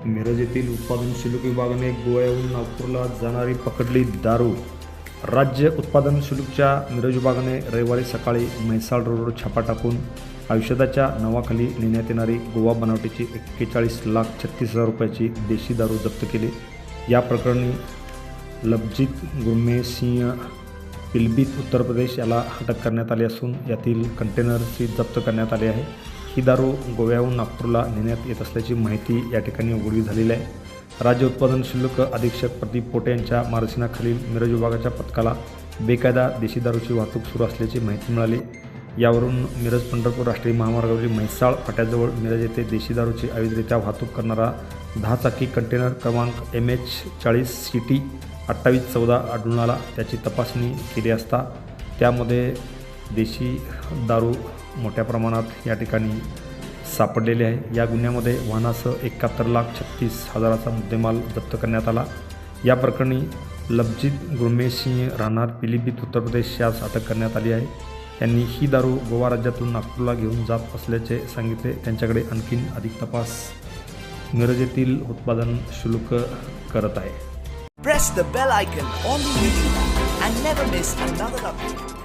मिरज येथील उत्पादन शुल्क विभागाने गोव्याहून नागपूरला जाणारी पकडली दारू। राज्य उत्पादन शुल्कच्या मिरज विभागाने रविवारी सकाळी म्हैसाळ रोडवर छापा टाकून औषधाच्या नावाखाली नेण्यात येणारी गोवा बनावटीची 41,36,000 रुपयाची देशी दारू जप्त केली। या प्रकरणी लबजीत गुरमेसिंह पिलभीत उत्तर प्रदेश याला अटक करण्यात आली असून यातील कंटेनरची जप्त करण्यात आली आहे। ही दारू गोव्याहून नागपूरला नेण्यात येत असल्याची माहिती या ठिकाणी उघड झालेली आहे। राज्य उत्पादन शुल्क अधीक्षक प्रदीप पोटे यांच्या मार्गदर्शनाखालील मिरज विभागाच्या पथकाला बेकायदा देशी दारूची वाहतूक सुरू असल्याची माहिती मिळाली। यावरून मिरज पंढरपूर राष्ट्रीय महामार्गावरील म्हैसाळ फाट्याजवळ मिरज येथे देशी दारूची अवैधरित्या वाहतूक करणारा 10 चाकी कंटेनर क्रमांक MH40CT 2814 आढळून आला। त्याची तपासणी केली असता त्यामध्ये देशी दारू मोठ्या प्रमाणात या ठिकाणी सापडलेले आहे। या गुन्ह्यामध्ये वाहनासह 71,36,000चा मुद्देमाल जप्त करण्यात आला। या प्रकरणी लबजीत गुरमेसिंह राहणार पिलीभीत उत्तर प्रदेश यास अटक करण्यात आली आहे। त्यांनी ही दारू गोवा राज्यातून नागपूरला घेऊन जात असल्याचे सांगितले। त्यांच्याकडे आणखीन अधिक तपास मिरज येथील उत्पादन शुल्क करत आहे। Press the bell icon on the YouTube and never miss another update.